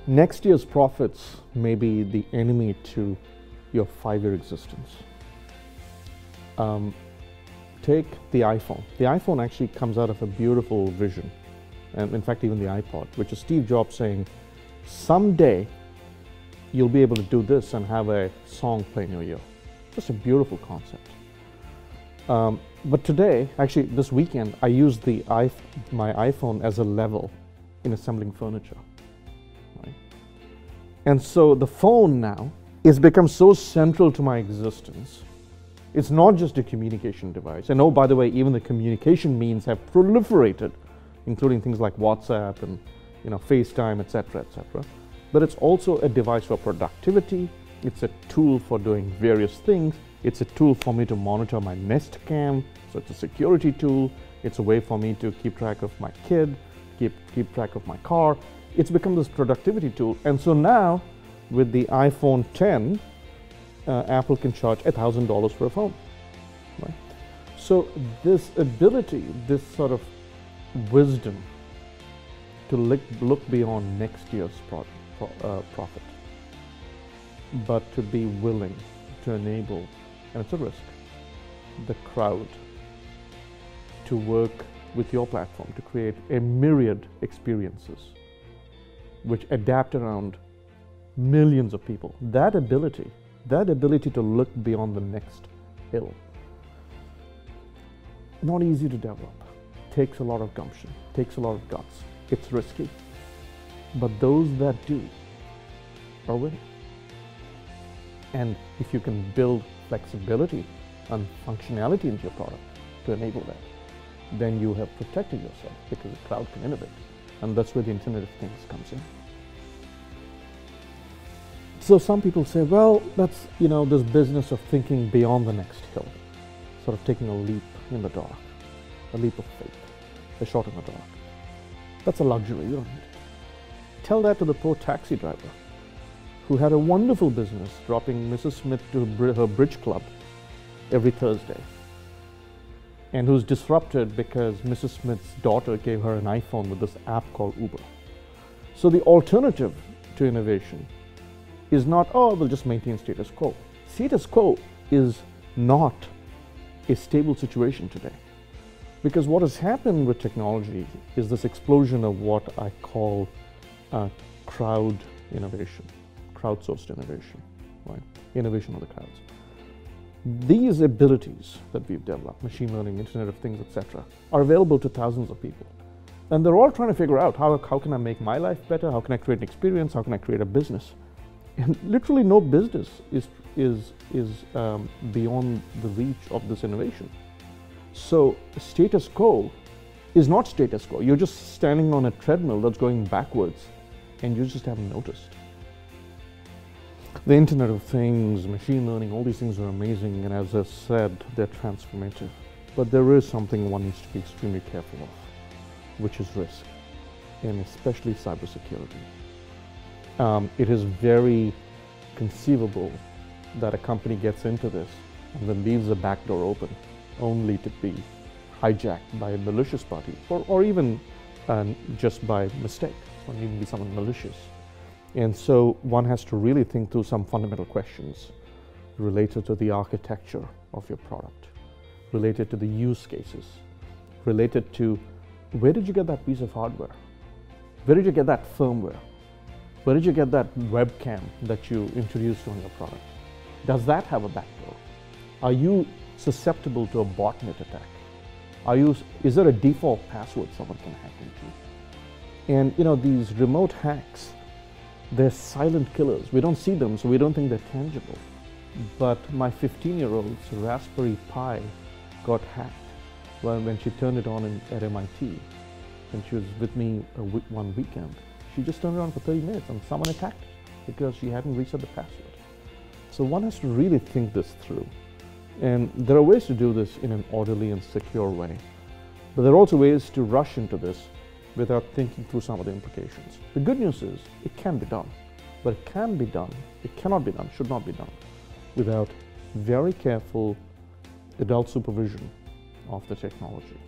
Next year's profits may be the enemy to your 5-year existence. Take the iPhone. The iPhone actually comes out of a beautiful vision, and in fact even the iPod, which is Steve Jobs saying, someday you'll be able to do this and have a song play in your ear. Just a beautiful concept. But today, actually this weekend, I used my iPhone as a level in assembling furniture. Right? And so the phone now has become so central to my existence. It's not just a communication device. And oh, by the way, even the communication means have proliferated, including things like WhatsApp and FaceTime, etc., etc. But it's also a device for productivity. It's a tool for doing various things. It's a tool for me to monitor my Nest Cam, so it's a security tool. It's a way for me to keep track of my kid, keep track of my car. It's become this productivity tool. And so now, with the iPhone 10, Apple can charge $1,000 for a phone. Right? So this ability, this sort of wisdom to look beyond next year's profit, but to be willing to enable, and it's a risk, the crowd to work with your platform to create a myriad experiences which adapt around millions of people. That ability to look beyond the next hill, not easy to develop. Takes a lot of gumption, takes a lot of guts. It's risky, but those that do are winning. And if you can build flexibility and functionality into your product to enable that, then you have protected yourself, because the crowd can innovate. And that's where the Internet of Things comes in. So some people say, well, that's, this business of thinking beyond the next hill, sort of taking a leap in the dark, a leap of faith, a shot in the dark. That's a luxury, you don't need it. Tell that to the poor taxi driver who had a wonderful business dropping Mrs. Smith to her bridge club every Thursday, and who's disrupted because Mrs. Smith's daughter gave her an iPhone with this app called Uber. So the alternative to innovation is not, oh, we'll just maintain status quo. Status quo is not a stable situation today. Because what has happened with technology is this explosion of what I call crowd innovation, crowdsourced innovation, right? Innovation of the crowds. These abilities that we've developed, machine learning, Internet of Things, etc., are available to thousands of people. And they're all trying to figure out how can I make my life better? How can I create an experience? How can I create a business? And literally no business is beyond the reach of this innovation. So status quo is not status quo. You're just standing on a treadmill that's going backwards and you just haven't noticed. The Internet of Things, machine learning, all these things are amazing, and as I said, they're transformative. But there is something one needs to be extremely careful of, which is risk, and especially cybersecurity. It is very conceivable that a company gets into this and then leaves the back door open, only to be hijacked by a malicious party, or even just by mistake, or even be someone malicious. And so one has to really think through some fundamental questions related to the architecture of your product, related to the use cases, related to where did you get that piece of hardware? Where did you get that firmware? Where did you get that webcam that you introduced on your product? Does that have a backdoor? Are you susceptible to a botnet attack? Is there a default password someone can hack into? And these remote hacks, they're silent killers. We don't see them, so we don't think they're tangible. But my 15-year-old's Raspberry Pi got hacked when she turned it on at MIT. And she was with me one weekend. She just turned it on for 30 minutes and someone attacked it because she hadn't reset the password. So one has to really think this through. And there are ways to do this in an orderly and secure way. But there are also ways to rush into this without thinking through some of the implications. The good news is it can be done. But it can be done, it cannot be done, should not be done, without very careful adult supervision of the technology.